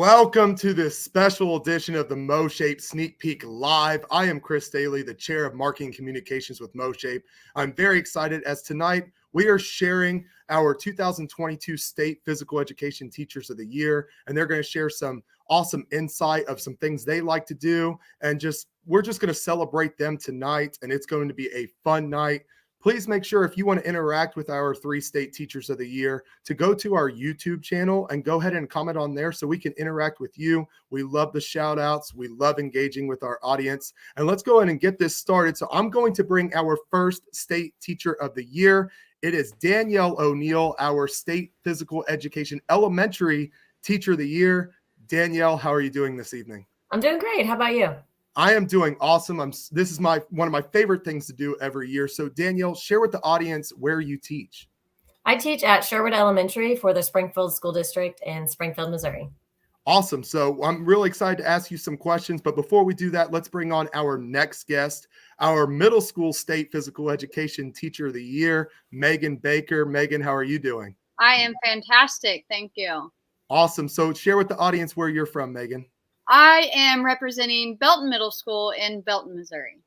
Welcome to this special edition of the MOSHAPE Sneak Peek Live. I am Chris Stehle, the Chair of Marketing Communications with MOSHAPE. I'm very excited as tonight we are sharing our 2022 State Physical Education Teachers of the Year, and they're going to share some awesome insight of some things they like to do, and we're just going to celebrate them tonight, and it's going to be a fun night. Please make sure if you want to interact with our 3 State Teachers of the Year to go to our YouTube channel and go ahead and comment on there so we can interact with you. We love the shout outs. We love engaging with our audience. And let's go ahead and get this started. So I'm going to bring our first State Teacher of the Year. It is Danielle O'Neil, our State Physical Education Elementary Teacher of the Year. Danielle, how are you doing this evening? I'm doing great. How about you? I am doing awesome. This is one of my favorite things to do every year. So Danielle, share with the audience where you teach. I teach at Sherwood Elementary for the Springfield School District in Springfield, Missouri. Awesome. So I'm really excited to ask you some questions. But before we do that, let's bring on our next guest, our Middle School State Physical Education Teacher of the Year, Megan Baker. Megan, how are you doing? I am fantastic. Thank you. Awesome. So share with the audience where you're from, Megan. I am representing Belton Middle School in Belton, Missouri.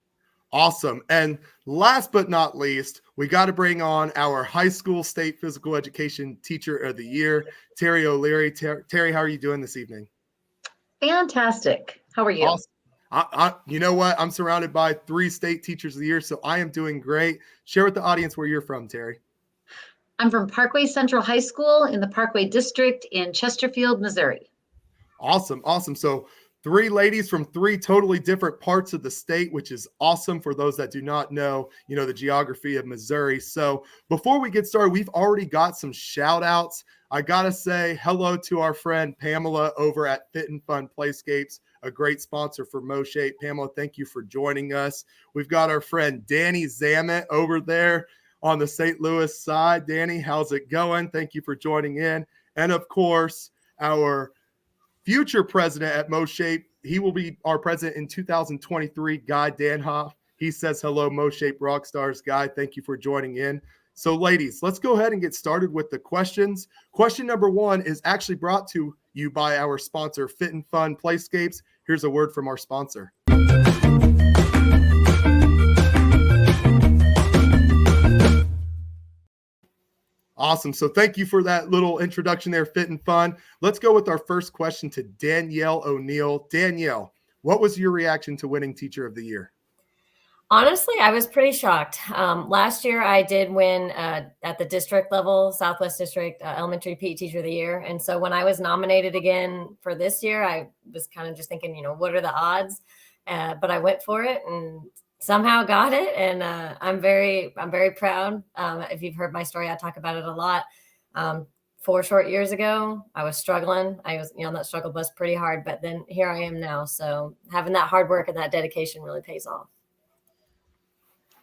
Awesome. And last but not least, we got to bring on our High School State Physical Education Teacher of the Year, Terri O'Leary. Terri, how are you doing this evening? Fantastic. How are you? Awesome. You know what? I'm surrounded by 3 State Teachers of the Year, so I am doing great. Share with the audience where you're from, Terri. I'm from Parkway Central High School in the Parkway District in Chesterfield, Missouri. Awesome. So 3 ladies from 3 totally different parts of the state, which is awesome for those that do not know, the geography of Missouri. So before we get started, we've already got some shout outs. I got to say hello to our friend Pamela over at Fit and Fun Playscapes, a great sponsor for MOSHAPE. Pamela, thank you for joining us. We've got our friend Danny Zamet over there on the St. Louis side. Danny, how's it going? Thank you for joining in. And of course, our future president at MOSHAPE, he will be our president in 2023, Guy Dan Hoff. He says, hello, MOSHAPE Rockstars. Guy, thank you for joining in. So ladies, let's go ahead and get started with the questions. Question number 1 is actually brought to you by our sponsor, Fit and Fun Playscapes. Here's a word from our sponsor. Awesome. So thank you for that little introduction there, Fit and Fun. Let's go with our first question to Danielle O'Neil. Danielle, what was your reaction to winning Teacher of the Year? Honestly, I was pretty shocked. Last year, I did win at the district level, Southwest District Elementary PE Teacher of the Year. And so when I was nominated again for this year, I was kind of just thinking, what are the odds? But I went for it and somehow got it, and I'm very proud. If you've heard my story, I talk about it a lot. 4 short years ago, I was struggling. I was on that struggle bus pretty hard, but then here I am now. So having that hard work and that dedication really pays off.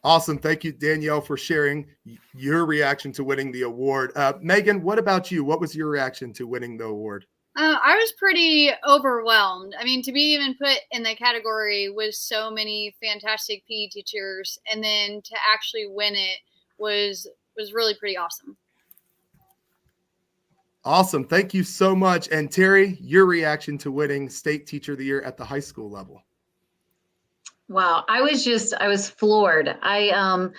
Awesome. Thank you, Danielle, for sharing your reaction to winning the award. Megan, what about you? What was your reaction to winning the award? I was pretty overwhelmed. I mean, to be even put in the category with so many fantastic PE teachers and then to actually win it was really pretty awesome. Awesome. Thank you so much. And Terri, your reaction to winning State Teacher of the Year at the high school level. Wow. I was floored. I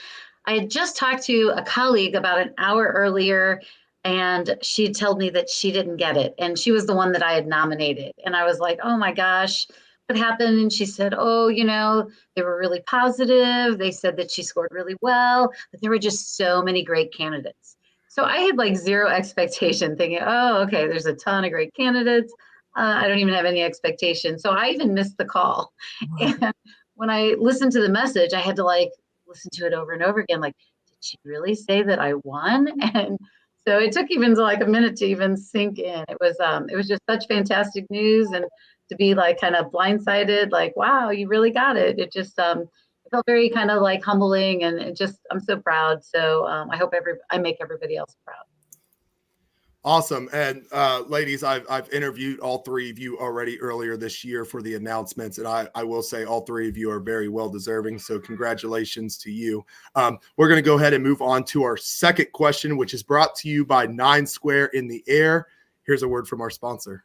had just talked to a colleague about an hour earlier, and she told me that she didn't get it. And she was the one that I had nominated. And I was like, oh my gosh, what happened? And she said, oh, they were really positive. They said that she scored really well, but there were just so many great candidates. So I had zero expectation, thinking, oh, okay, there's a ton of great candidates. I don't even have any expectation. So I even missed the call. Wow. And when I listened to the message, I had to listen to it over and over again. Did she really say that I won? And so it took even a minute to even sink in. It was just such fantastic news, and to be kind of blindsided, wow, you really got it. It just it felt very kind of humbling, and I'm so proud. So I hope I make everybody else proud. Awesome. And ladies, I've interviewed all 3 of you already earlier this year for the announcements. And I will say all 3 of you are very well deserving. So congratulations to you. We're going to go ahead and move on to our second question, which is brought to you by 9 Square in the Air. Here's a word from our sponsor.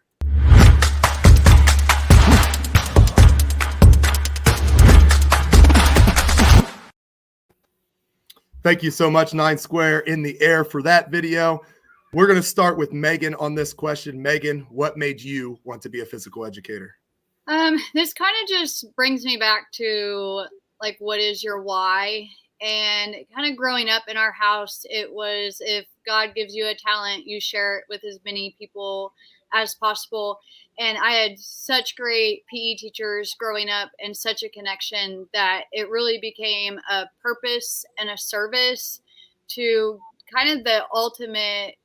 Thank you so much, 9 Square in the air, for that video. We're going to start with Megan on this question. Megan, what made you want to be a physical educator? This kind of just brings me back to like, what is your why? And kind of growing up in our house, it was, if God gives you a talent, you share it with as many people as possible. And I had such great PE teachers growing up and such a connection that it really became a purpose and a service to kind of the ultimate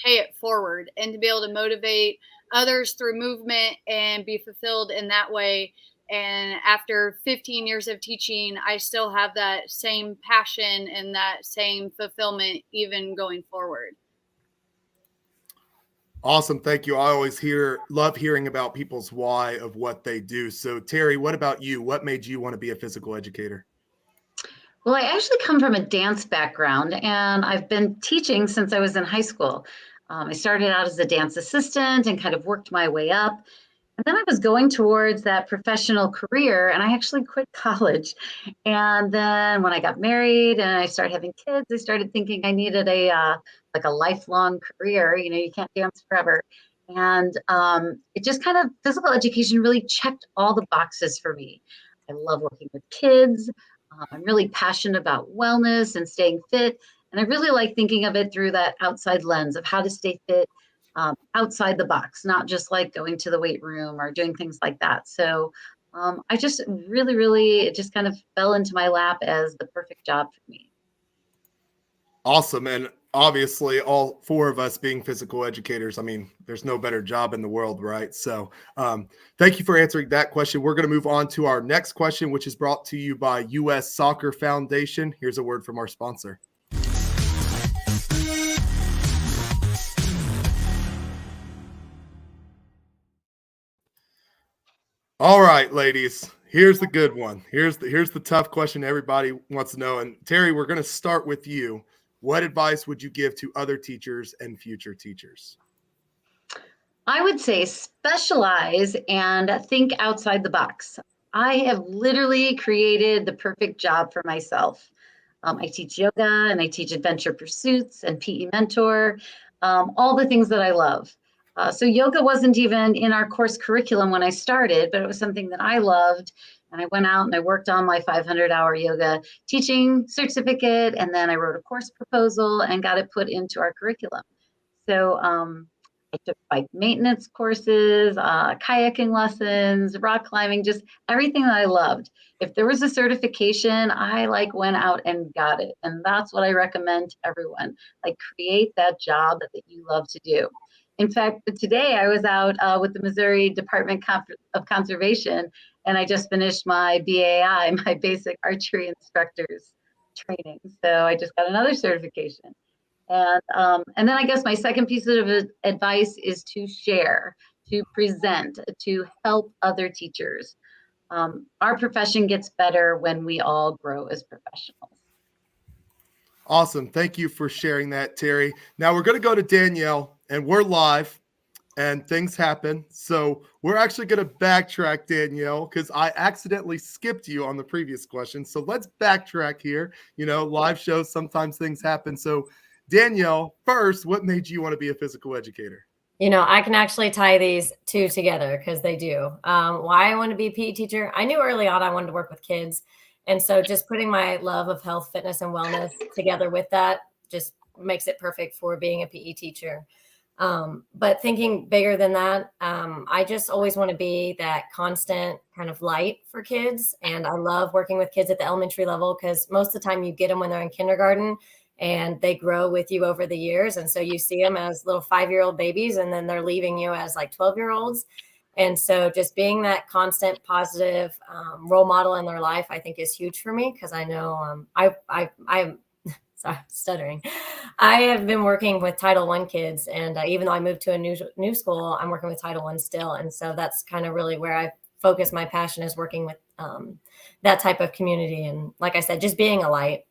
pay it forward, and to be able to motivate others through movement and be fulfilled in that way. And after 15 years of teaching, I still have that same passion and that same fulfillment even going forward. Awesome. Thank you. I always love hearing about people's why of what they do. So Terri, what about you? What made you want to be a physical educator? Well, I actually come from a dance background, and I've been teaching since I was in high school. I started out as a dance assistant and kind of worked my way up. And then I was going towards that professional career, and I actually quit college. And then when I got married and I started having kids, I started thinking I needed a lifelong career. You know, you can't dance forever. And it just kind of, physical education really checked all the boxes for me. I love working with kids. I'm really passionate about wellness and staying fit. And I really like thinking of it through that outside lens of how to stay fit outside the box, not just like going to the weight room or doing things like that. So I just really, it just kind of fell into my lap as the perfect job for me. Awesome. And obviously all 4 of us being physical educators, I mean, there's no better job in the world, right? So thank you for answering that question. We're going to move on to our next question, which is brought to you by U.S. Soccer Foundation. Here's a word from our sponsor. All right, ladies, here's the good one. Here's the tough question everybody wants to know. And Terri, we're going to start with you. What advice would you give to other teachers and future teachers? I would say specialize and think outside the box. I have literally created the perfect job for myself. I teach yoga and I teach adventure pursuits and PE mentor, all the things that I love. So yoga wasn't even in our course curriculum when I started, but it was something that I loved. And I went out and I worked on my 500-hour yoga teaching certificate. And then I wrote a course proposal and got it put into our curriculum. So I took bike maintenance courses, kayaking lessons, rock climbing, just everything that I loved. If there was a certification, I went out and got it. And that's what I recommend to everyone. Create that job that you love to do. In fact, today I was out with the Missouri Department of Conservation, and I just finished my BAI, my basic archery instructor's training. So I just got another certification. And then I guess my second piece of advice is to share, to present, to help other teachers. Our profession gets better when we all grow as professionals. Awesome. Thank you for sharing that, Terri. Now we're going to go to Danielle, and we're live and things happen. So we're actually going to backtrack, Danielle, because I accidentally skipped you on the previous question. So let's backtrack here. You know, live shows, sometimes things happen. So Danielle, first, what made you want to be a physical educator? You know, I can actually tie these 2 together because they do. Why I want to be a PE teacher, I knew early on I wanted to work with kids. And so just putting my love of health, fitness, and wellness together with that just makes it perfect for being a PE teacher. But thinking bigger than that, I just always want to be that constant kind of light for kids. And I love working with kids at the elementary level because most of the time you get them when they're in kindergarten and they grow with you over the years. And so you see them as little 5-year-old babies, and then they're leaving you as 12-year-olds. And so just being that constant positive role model in their life, I think is huge for me because I know I'm sorry, stuttering. I have been working with Title I kids, and even though I moved to a new school, I'm working with Title I still. And so that's kind of really where I focus my passion, is working with that type of community. And like I said, just being a light.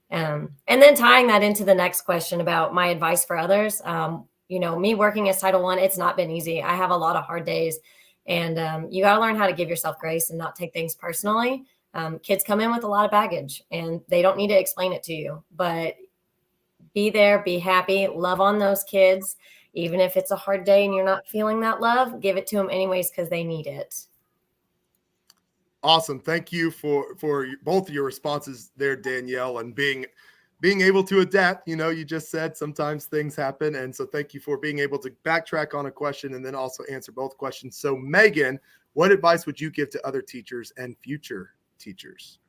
And then tying that into the next question about my advice for others. You know, me working as Title I, it's not been easy. I have a lot of hard days, and you got to learn how to give yourself grace and not take things personally. Kids come in with a lot of baggage and they don't need to explain it to you, but be there, be happy, love on those kids. Even if it's a hard day and you're not feeling that love, give it to them anyways, because they need it. Awesome. Thank you for both of your responses there, Danielle, and being able to adapt. You know, you just said sometimes things happen. And so thank you for being able to backtrack on a question and then also answer both questions. So Megan, what advice would you give to other teachers and future teachers?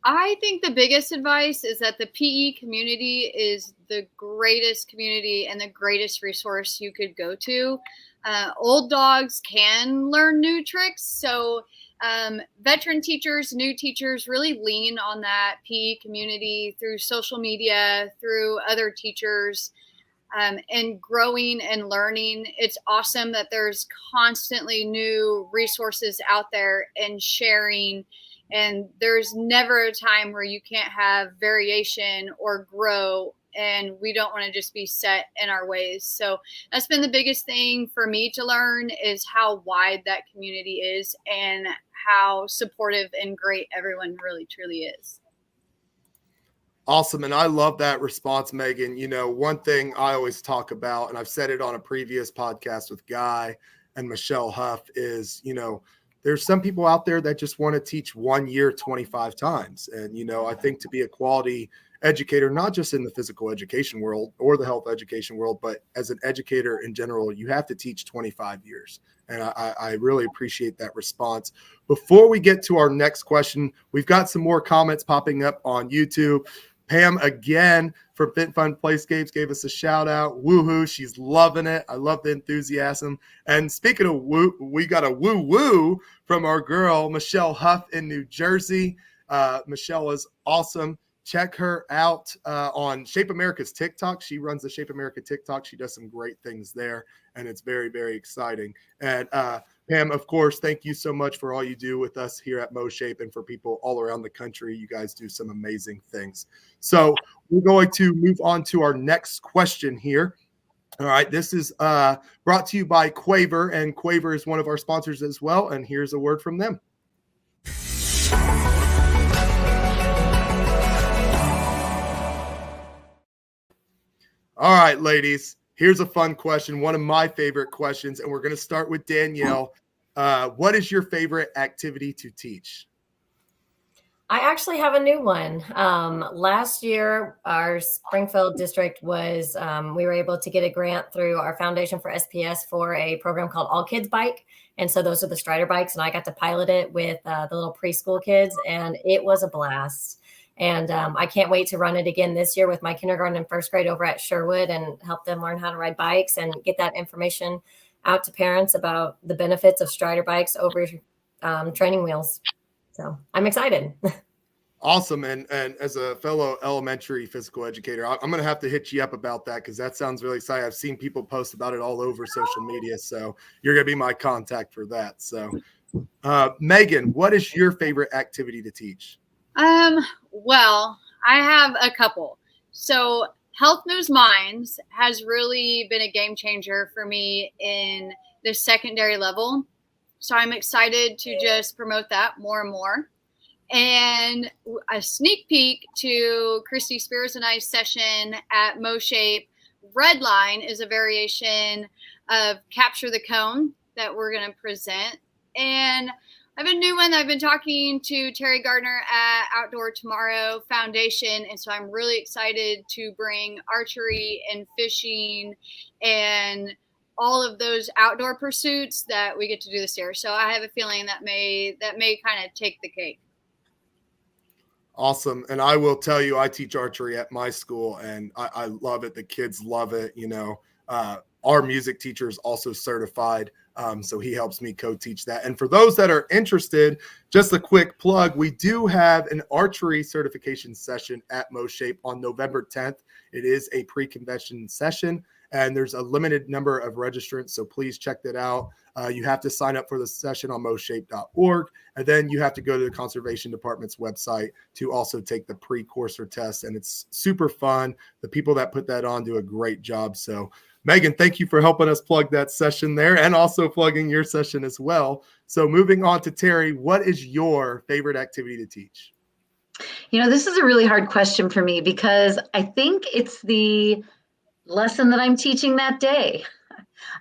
I think the biggest advice is that the PE community is the greatest community and the greatest resource you could go to. Old dogs can learn new tricks. So veteran teachers, new teachers really lean on that PE community through social media, through other teachers, and growing and learning. It's awesome that there's constantly new resources out there and sharing. And there's never a time where you can't have variation or grow, and we don't want to just be set in our ways. So that's been the biggest thing for me to learn, is how wide that community is and how supportive and great everyone really truly is. Awesome. And I love that response, Megan. You know, one thing I always talk about, and I've said it on a previous podcast with Guy and Michelle Huff, is, you know, there's some people out there that just want to teach 1 year 25 times. And, you know, I think to be a quality educator, not just in the physical education world or the health education world, but as an educator in general, you have to teach 25 years. And I really appreciate that response. Before we get to our next question, we've got some more comments popping up on YouTube. Pam, again, from Fit Fun Playscapes, gave us a shout out. Woohoo. She's loving it. I love the enthusiasm. And speaking of woo, we got a woo from our girl, Michelle Huff in New Jersey. Michelle is awesome. Check her out on Shape America's TikTok. She runs the Shape America TikTok. She does some great things there, and it's very, very exciting. And Pam, of course, thank you so much for all you do with us here at MOSHAPE and for people all around the country. You guys do some amazing things. So we're going to move on to our next question here. All right, this is brought to you by Quaver, and Quaver is one of our sponsors as well. And here's a word from them. All right, ladies, here's a fun question, one of my favorite questions, and we're going to start with Danielle. What is your favorite activity to teach? I actually have a new one. Last year, our Springfield district was, we were able to get a grant through our Foundation for SPS for a program called All Kids Bike. And so those are the Strider bikes, and I got to pilot it with the little preschool kids, and it was a blast. And I can't wait to run it again this year with my kindergarten and first grade over at Sherwood and help them learn how to ride bikes and get that information out to parents about the benefits of Strider bikes over training wheels. So I'm excited. Awesome. And as a fellow elementary physical educator, I'm going to have to hit you up about that, because that sounds really exciting. I've seen people post about it all over social media. So you're going to be my contact for that. So Megan, what is your favorite activity to teach? Well, I have a couple. So Health News Minds has really been a game changer for me in the secondary level. So I'm excited to just promote that more and more. And a sneak peek to Christy Spears and I's session at MOSHAPE, Redline is a variation of Capture the Cone that we're going to present. And I have a new one that I've been talking to Terry Gardner at Outdoor Tomorrow Foundation. And so I'm really excited to bring archery and fishing and all of those outdoor pursuits that we get to do this year. So I have a feeling that may kind of take the cake. Awesome. And I will tell you, I teach archery at my school, and I love it. The kids love it. You know, our music teacher is also certified. So he helps me co-teach that. And for those that are interested, just a quick plug, we do have an archery certification session at MOSHAPE on November 10th. It is a pre-convention session, and there's a limited number of registrants. So please check that out. You have to sign up for the session on moshape.org, and then you have to go to the Conservation Department's website to also take the pre-courser test. And it's super fun. The people that put that on do a great job. So Megan, thank you for helping us plug that session there and also plugging your session as well. So moving on to Terri, what is your favorite activity to teach? This is a really hard question for me because I think it's the lesson that I'm teaching that day.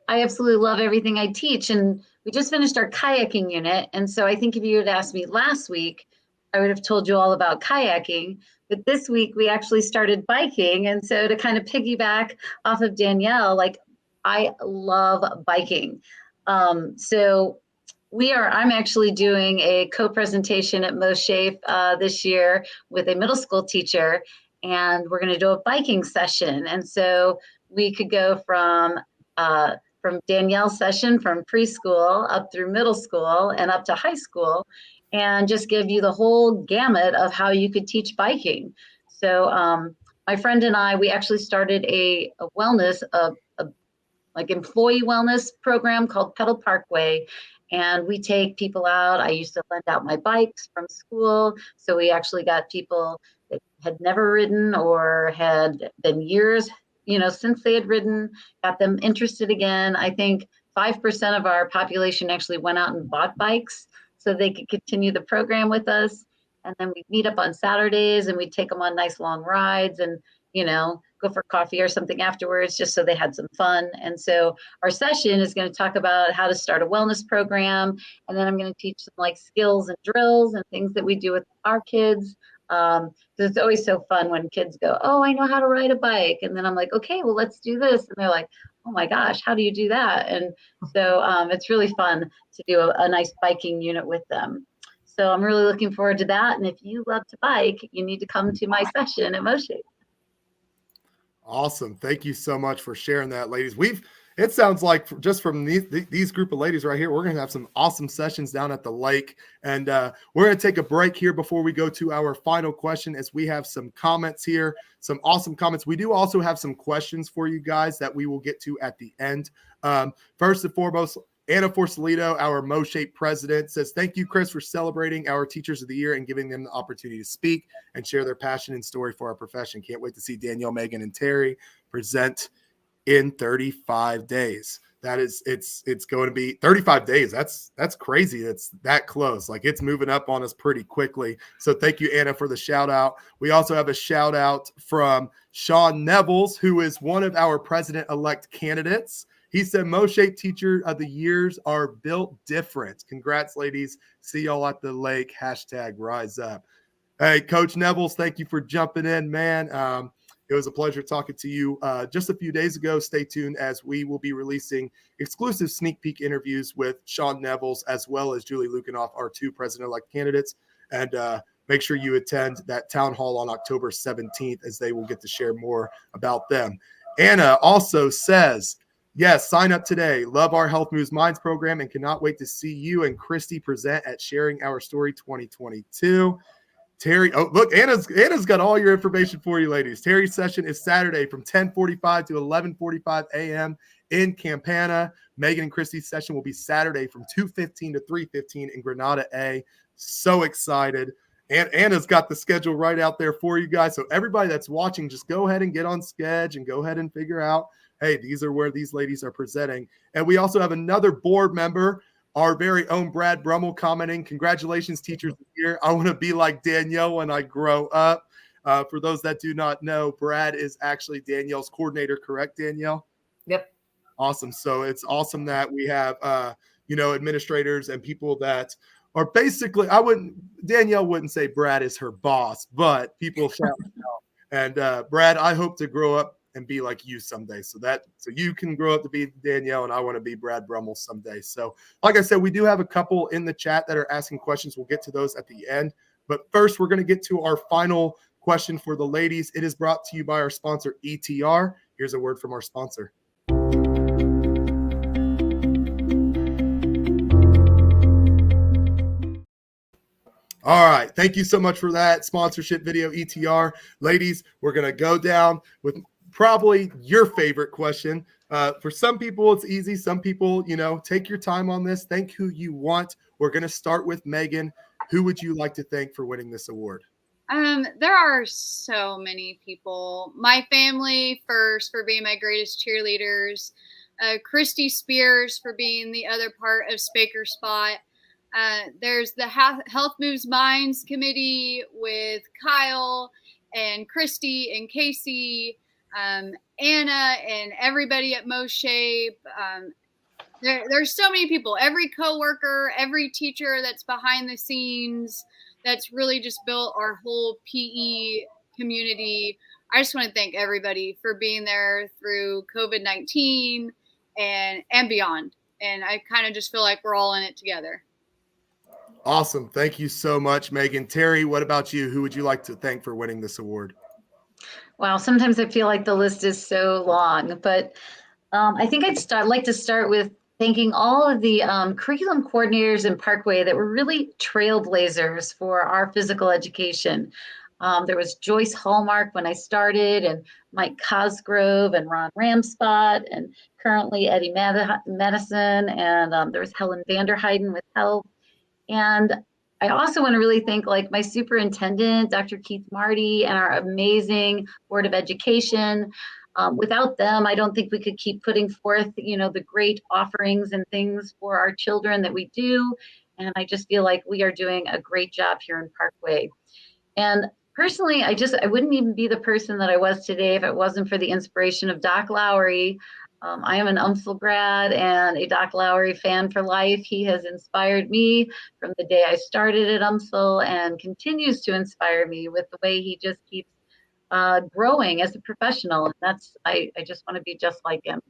I absolutely love everything I teach. And we just finished our kayaking unit. And so I think if you had asked me last week, I would have told you all about kayaking. But this week we actually started biking. And so to kind of piggyback off of Danielle, like I love biking. So I'm actually doing a co-presentation at MOSHAPE this year with a middle school teacher, and we're going to do a biking session. And so we could go from Danielle's session from preschool up through middle school and up to high school, and just give you the whole gamut of how you could teach biking. So my friend and I, we actually started a wellness, like employee wellness program called Pedal Parkway. And we take people out. I used to lend out my bikes from school. So we actually got people that had never ridden or had been years, since they had ridden, got them interested again. I think 5% of our population actually went out and bought bikes so they could continue the program with us. And then we'd meet up on Saturdays and we'd take them on nice long rides and, go for coffee or something afterwards, just so they had some fun. And so our session is going to talk about how to start a wellness program. And then I'm going to teach them like skills and drills and things that we do with our kids. So it's always so fun when kids go, oh, I know how to ride a bike. And then I'm like, okay, well, let's do this. And they're like, oh my gosh, how do you do that? And so it's really fun to do a nice biking unit with them. So I'm really looking forward to that. And if you love to bike, you need to come to my session at MOSHAPE. Awesome. Thank you so much for sharing that, ladies. It sounds like just from these group of ladies right here, we're going to have some awesome sessions down at the lake. And we're going to take a break here before we go to our final question, as we have some comments here, some awesome comments. We do also have some questions for you guys that we will get to at the end. First and foremost, Anna Forsalito, our MOSHAPE president, says, thank you, Chris, for celebrating our Teachers of the Year and giving them the opportunity to speak and share their passion and story for our profession. Can't wait to see Danielle, Megan, and Terri present in 35 days. It's going to be 35 days. That's crazy. It's that close. Like, it's moving up on us pretty quickly. So thank you, Anna, for the shout out. We also have a shout out from Sean Nevels, who is one of our president-elect candidates. He said, MOSHAPE Teacher of the Years are built different. Congrats, ladies. See y'all at the lake. #rise up. Hey, Coach Nevels, thank you for jumping in, man. It was a pleasure talking to you just a few days ago. Stay tuned, as we will be releasing exclusive sneak peek interviews with Sean Nevels as well as Julie Lukanoff, our two president-elect candidates. And make sure you attend that town hall on October 17th, as they will get to share more about them. Anna also says, yes, sign up today. Love our Health Moves Minds program and cannot wait to see you and Christy present at Sharing Our Story 2022. Terri, oh, look, Anna's got all your information for you, ladies. Terri's session is Saturday from 10:45 to 11:45 a.m. in Campana. Megan and Christy's session will be Saturday from 2:15 to 3:15 in Granada A. So excited. And Anna's got the schedule right out there for you guys. So everybody that's watching, just go ahead and get on Sketch and go ahead and figure out, hey, these are where these ladies are presenting. And we also have another board member, our very own Brad Brummel, commenting, congratulations, Teachers of the Year. I want to be like Danielle when I grow up. For those that do not know, Brad is actually Danielle's coordinator, correct, Danielle? Yep. Awesome. So it's awesome that we have, administrators and people that are basically, Danielle wouldn't say Brad is her boss, but people shout out. And Brad, I hope to grow up and be like you someday. So you can grow up to be Danielle, and I want to be Brad Brummel someday. So like I said, we do have a couple in the chat that are asking questions. We'll get to those at the end. But first, we're going to get to our final question for the ladies. It is brought to you by our sponsor, ETR. Here's a word from our sponsor. All right. Thank you so much for that sponsorship video, ETR. Ladies, we're going to go down with probably your favorite question. For some people, it's easy. Some people, take your time on this. Thank who you want. We're going to start with Megan. Who would you like to thank for winning this award? There are so many people. My family first for being my greatest cheerleaders. Christy Spears for being the other part of Spaker Spot. There's the Health Moves Minds Committee with Kyle and Christy and Casey, Anna and everybody at MOSHAPE. There's so many people, every coworker, every teacher that's behind the scenes that's really just built our whole PE community. I just want to thank everybody for being there through COVID-19 and beyond. And I kind of just feel like we're all in it together. Awesome. Thank you so much, Megan. Terri, what about you? Who would you like to thank for winning this award? Wow, sometimes I feel like the list is so long, but I think I'd like to start with thanking all of the curriculum coordinators in Parkway that were really trailblazers for our physical education. There was Joyce Hallmark when I started, and Mike Cosgrove and Ron Ramspot, and currently Eddie Madison, and there was Helen Vanderheiden with help. And I also want to really thank my superintendent, Dr. Keith Marty, and our amazing Board of Education. Without them, I don't think we could keep putting forth, the great offerings and things for our children that we do. And I just feel like we are doing a great job here in Parkway. And personally, I wouldn't even be the person that I was today if it wasn't for the inspiration of Doc Lowry. I am an UMSL grad and a Doc Lowry fan for life. He has inspired me from the day I started at UMSL and continues to inspire me with the way he just keeps growing as a professional. And I just want to be just like him.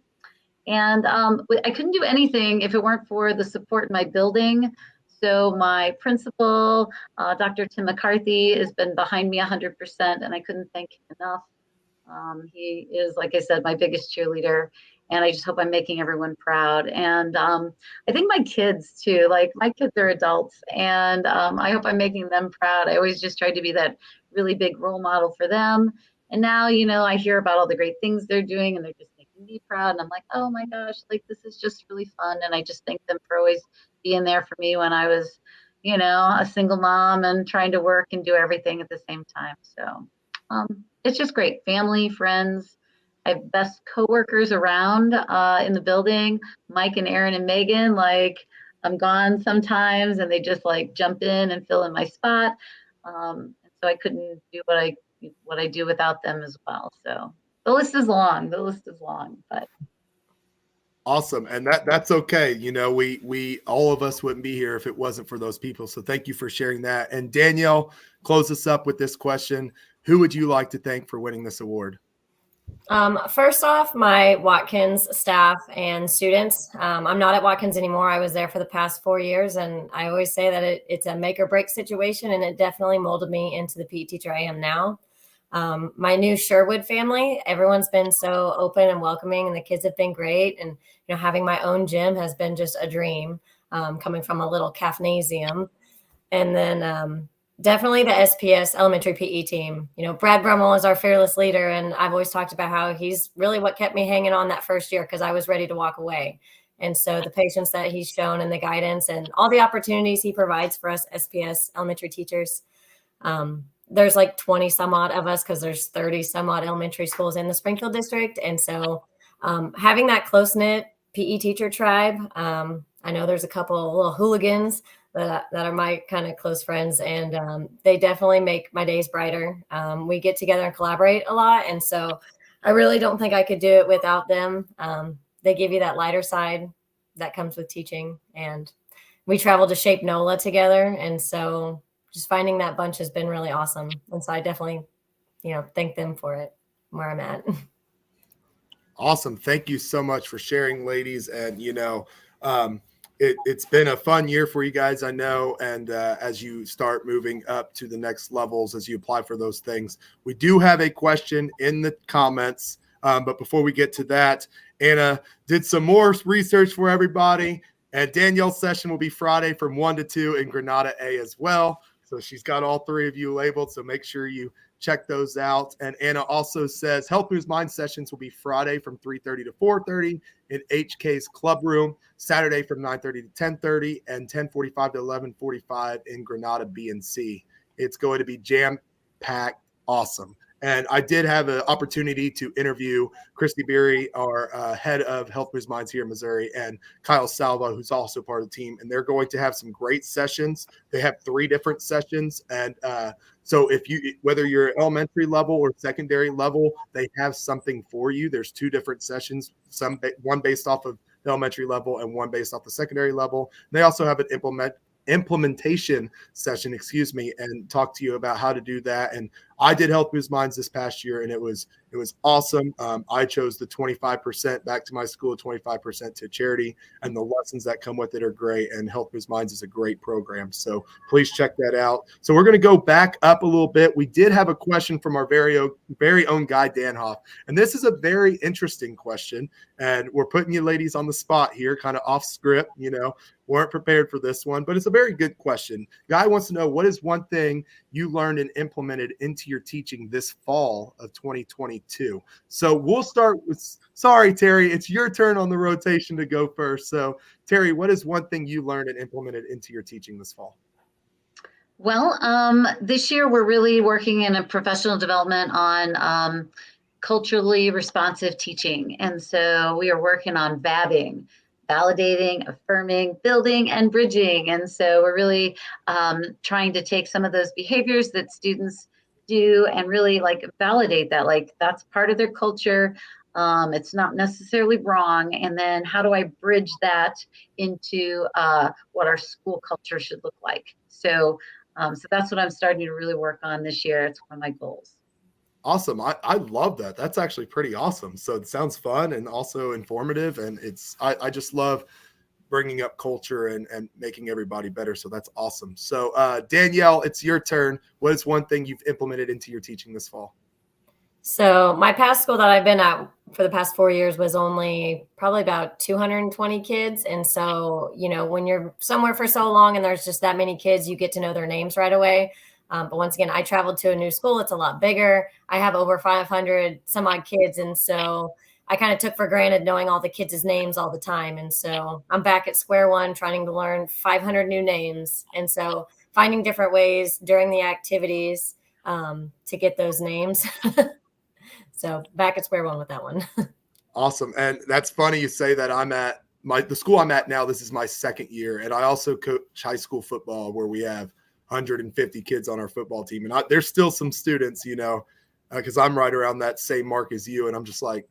And I couldn't do anything if it weren't for the support in my building. So my principal, Dr. Tim McCarthy, has been behind me 100%, and I couldn't thank him enough. He is, like I said, my biggest cheerleader, and I just hope I'm making everyone proud. And I think my kids too, my kids are adults, and I hope I'm making them proud. I always just tried to be that really big role model for them. And now, I hear about all the great things they're doing, and they're just making me proud. And I'm like, oh my gosh, this is just really fun. And I just thank them for always being there for me when I was, a single mom and trying to work and do everything at the same time. So it's just great. Family, friends. I have best coworkers around in the building. Mike and Aaron and Megan, I'm gone sometimes and they just jump in and fill in my spot. So I couldn't do what I do without them as well. So the list is long. But Awesome. And that's okay. We all of us wouldn't be here if it wasn't for those people. So thank you for sharing that. And Danielle, close us up with this question. Who would you like to thank for winning this award? First off, my Watkins staff and students. I'm not at Watkins anymore. I was there for the past 4 years, and I always say that it's a make or break situation, and it definitely molded me into the PE teacher I am now. My new Sherwood family, everyone's been so open and welcoming, and the kids have been great. And, having my own gym has been just a dream, coming from a little cafnasium. And then definitely the SPS elementary PE team. Brad Brummel is our fearless leader, and I've always talked about how he's really what kept me hanging on that first year because I was ready to walk away. And so the patience that he's shown and the guidance and all the opportunities he provides for us SPS elementary teachers. There's 20 some odd of us because there's 30 some odd elementary schools in the Springfield district. And so having that close-knit PE teacher tribe, I know there's a couple of little hooligans that are my kind of close friends, and they definitely make my days brighter. We get together and collaborate a lot. And so I really don't think I could do it without them. They give you that lighter side that comes with teaching. And we traveled to Shape NOLA together. And so just finding that bunch has been really awesome. And so I definitely, thank them for it where I'm at. Awesome. Thank you so much for sharing, ladies. And, it's been a fun year for you guys, I know. And as you start moving up to the next levels, as you apply for those things, we do have a question in the comments. But before we get to that, Anna did some more research for everybody. And Danielle's session will be Friday from 1 to 2 in Granada A as well. So she's got all three of you labeled. So make sure you check those out. And Anna also says Health Moves Mind sessions will be Friday from 3:30 to 4:30 in HK's club room, Saturday from 9:30 to 10:30, and 10:45 to 11:45 in Granada B and C. It's going to be packed, awesome. And I did have an opportunity to interview Chris Stehle, our head of Health Moves Minds here in Missouri, and Kyle Salva, who's also part of the team. And they're going to have some great sessions. They have 3 different sessions. And so whether you're elementary level or secondary level, they have something for you. There's 2 different sessions, one based off of the elementary level and one based off the secondary level. And they also have an implementation session, and talk to you about how to do that. And I did Health Moves Minds this past year, and it was awesome. I chose the 25% back to my school, 25% to charity, and the lessons that come with it are great. And Health Moves Minds is a great program, so please check that out. So we're going to go back up a little bit. We did have a question from our very own guy, Dan Hoff, and this is a very interesting question. And we're putting you ladies on the spot here, kind of off script. Weren't prepared for this one, but it's a very good question. Guy wants to know, what is one thing you learned and implemented into your teaching this fall of 2022? So we'll start with, sorry, Terri, it's your turn on the rotation to go first. So Terri, what is one thing you learned and implemented into your teaching this fall? Well, this year we're really working in a professional development on culturally responsive teaching. And so we are working on VABing, validating, affirming, building, and bridging. And so we're really trying to take some of those behaviors that students do and really validate that, that's part of their culture. It's not necessarily wrong. And then how do I bridge that into what our school culture should look like? So that's what I'm starting to really work on this year. It's one of my goals. Awesome. I love that. That's actually pretty awesome. So it sounds fun and also informative. And I just love bringing up culture and making everybody better. So that's awesome. So Danielle, it's your turn. What is one thing you've implemented into your teaching this fall? So my past school that I've been at for the past 4 years was only probably about 220 kids. And so, when you're somewhere for so long and there's just that many kids, you get to know their names right away. But once again, I traveled to a new school. It's a lot bigger. I have over 500 some odd kids. And so I kind of took for granted knowing all the kids' names all the time. And so I'm back at square one, trying to learn 500 new names. And so finding different ways during the activities to get those names. So back at square one with that one. Awesome. And that's funny you say that. I'm at the school I'm at now. This is my 2nd year. And I also coach high school football where we have 150 kids on our football team. And there's still some students, because I'm right around that same mark as you. And I'm just like,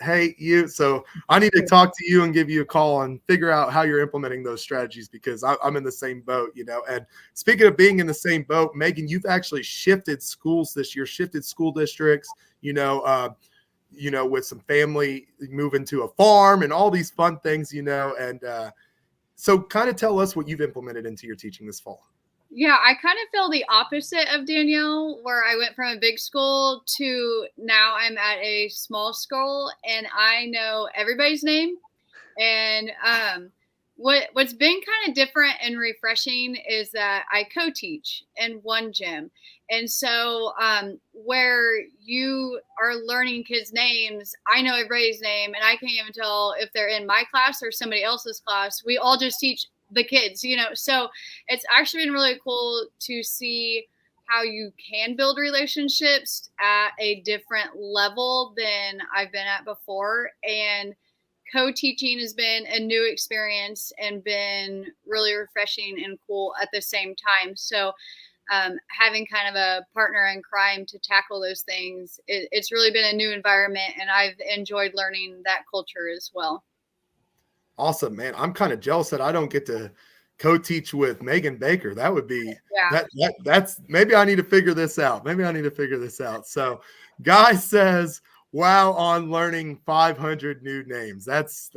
hey, you. So I need to talk to you and give you a call and figure out how you're implementing those strategies, because I'm in the same boat, And speaking of being in the same boat, Megan, you've actually shifted schools this year, shifted school districts, with some family moving to a farm and all these fun things, and so kind of tell us what you've implemented into your teaching this fall. Yeah, I kind of feel the opposite of Danielle, where I went from a big school to now I'm at a small school and I know everybody's name. And what's been kind of different and refreshing is that I co-teach in one gym. And so where you are learning kids' names, I know everybody's name and I can't even tell if they're in my class or somebody else's class. We all just teach the kids, so it's actually been really cool to see how you can build relationships at a different level than I've been at before. And co-teaching has been a new experience and been really refreshing and cool at the same time. So having kind of a partner in crime to tackle those things, it's really been a new environment, and I've enjoyed learning that culture as well. Awesome, man. I'm kind of jealous that I don't get to co-teach with Megan Baker. That would be that's maybe I need to figure this out. So Guy says, wow, on learning 500 new names. That's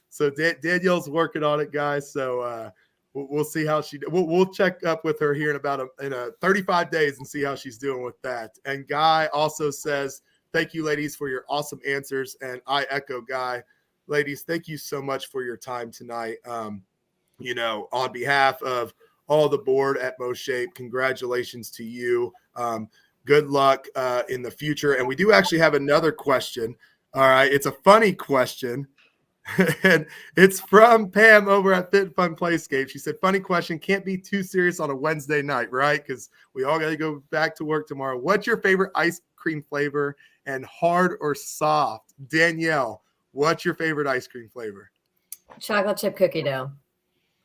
so Danielle's working on it, guys. So we'll see how we'll check up with her here in 35 days and see how she's doing with that. And Guy also says, thank you, ladies, for your awesome answers. And I echo Guy. Ladies, thank you so much for your time tonight. On behalf of all the board at MOSHAPE, congratulations to you. Good luck in the future. And we do actually have another question. All right. It's a funny question. And it's from Pam over at Fit Fun Playscape. She said, funny question, can't be too serious on a Wednesday night, right? Because we all got to go back to work tomorrow. What's your favorite ice cream flavor, and hard or soft? Danielle, what's your favorite ice cream flavor? Chocolate chip cookie dough.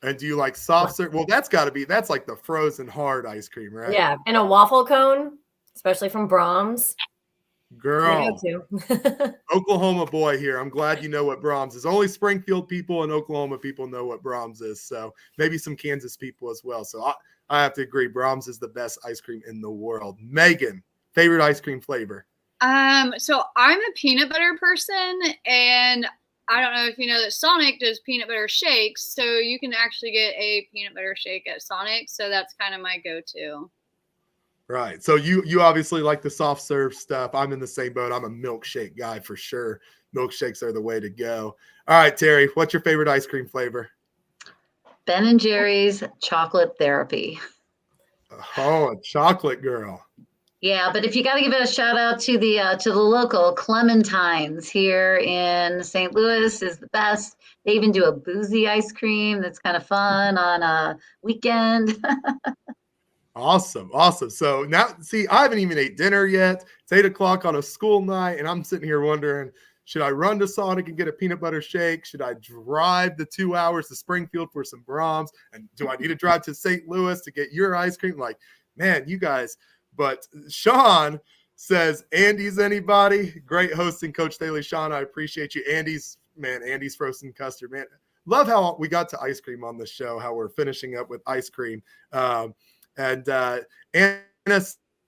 And do you like soft serve? Well, that's like the frozen hard ice cream, right? Yeah, and a waffle cone, especially from Brahms. Girl, Oklahoma boy here. I'm glad you know what Brahms is. Only Springfield people and Oklahoma people know what Brahms is. So maybe some Kansas people as well. So I have to agree. Brahms is the best ice cream in the world. Megan, favorite ice cream flavor? So I'm a peanut butter person, and I don't know if you know that Sonic does peanut butter shakes. So you can actually get a peanut butter shake at Sonic. So that's kind of my go-to. Right. So you obviously like the soft serve stuff. I'm in the same boat. I'm a milkshake guy for sure. Milkshakes are the way to go. All right, Terri, what's your favorite ice cream flavor? Ben & Jerry's chocolate therapy. Oh, a chocolate girl. Yeah, but if you got to give it a shout out to the local Clementines here in St. Louis is the best. They even do a boozy ice cream that's kind of fun on a weekend. Awesome. So now, see, I haven't even ate dinner yet. It's 8:00 on a school night, and I'm sitting here wondering, should I run to Sonic and get a peanut butter shake? Should I drive the 2 hours to Springfield for some Brahms? And do I need to drive to St. Louis to get your ice cream? Like, man, you guys. But Sean says, Andy's anybody? Great hosting, Coach Stehle. Sean, I appreciate you. Andy's frozen custard, man. Love how we got to ice cream on the show, how we're finishing up with ice cream. And Anna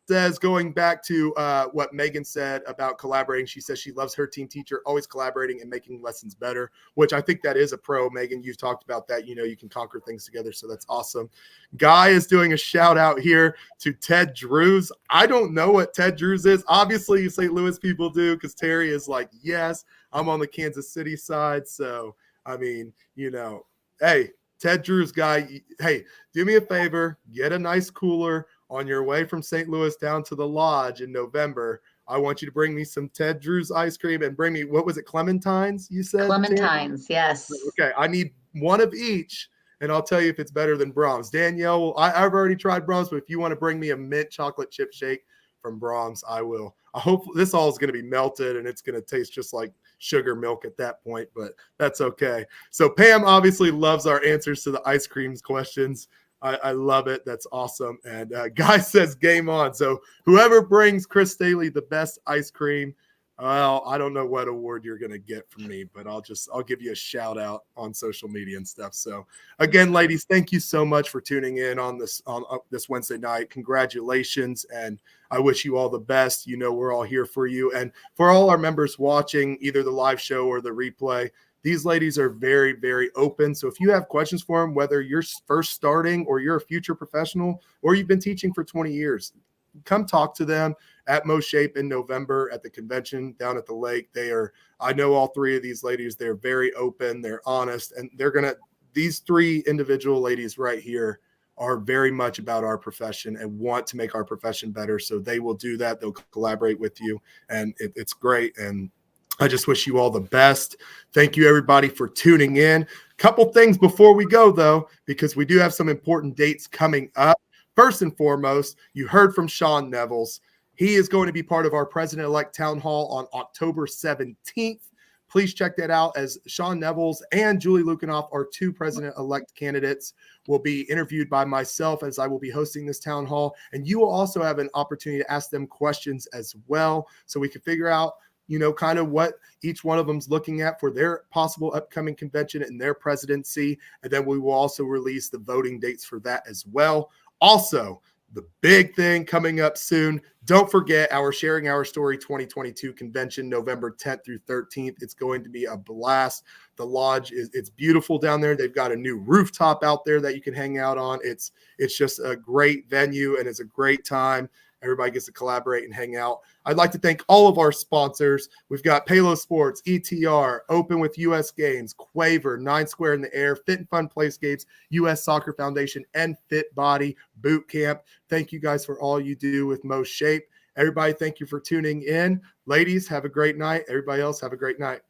says, going back to what Megan said about collaborating, she says she loves her team teacher, always collaborating and making lessons better, which I think that is a pro. Megan, you've talked about that. You know, you can conquer things together, so that's awesome. Guy is doing a shout out here to Ted Drews. I don't know what Ted Drews is. Obviously, St. Louis people do, because Terri is like, yes, I'm on the Kansas City side. So, I mean, you know, hey, Ted Drews guy, hey, do me a favor, get a nice cooler on your way from St. Louis down to the lodge in November. I want you to bring me some Ted Drews ice cream and bring me, what was it, Clementines, you said? Clementines, yes. Okay, I need one of each, and I'll tell you if it's better than Brahms. Danielle, I've already tried Brahms, but if you want to bring me a mint chocolate chip shake from Brahms, I will. I hope this all is going to be melted, and it's going to taste just like sugar milk at that point, but that's okay. So Pam obviously loves our answers to the ice creams questions. I love it. That's awesome. And Guy says game on. So whoever brings Chris Stehle the best ice cream, well, I don't know what award you're going to get from me, but I'll give you a shout out on social media and stuff. So again, ladies, thank you so much for tuning in on this Wednesday night. Congratulations. And I wish you all the best. You know, we're all here for you. And for all our members watching either the live show or the replay, these ladies are very, very open. So if you have questions for them, whether you're first starting or you're a future professional or you've been teaching for 20 years, come talk to them at MOSHAPE in November at the convention down at the lake. I know all three of these ladies, they're very open, they're honest, and these three individual ladies right here are very much about our profession and want to make our profession better. So they will do that. They'll collaborate with you, and it's great. And I just wish you all the best. Thank you, everybody, for tuning in. Couple things before we go, though, because we do have some important dates coming up. First and foremost, you heard from Sean Nevels. He is going to be part of our President-elect Town Hall on October 17th. Please check that out, as Sean Nevels and Julie Lukanoff, our two President-elect candidates, will be interviewed by myself as I will be hosting this town hall. And you will also have an opportunity to ask them questions as well, so we can figure out, you know, kind of what each one of them's looking at for their possible upcoming convention and their presidency. And then we will also release the voting dates for that as well. Also, the big thing coming up soon, don't forget our Sharing Our Story 2022 convention, November 10th through 13th. It's going to be a blast. The lodge it's beautiful down there. They've got a new rooftop out there that you can hang out on. It's just a great venue, and it's a great time. Everybody gets to collaborate and hang out. I'd like to thank all of our sponsors. We've got Palo Sports, ETR, Open with US Games, Quaver, 9 Square in the Air, Fit and Fun Playscapes, US Soccer Foundation, and Fit Body Boot Camp. Thank you guys for all you do with MOSHAPE. Everybody, thank you for tuning in. Ladies, have a great night. Everybody else, have a great night.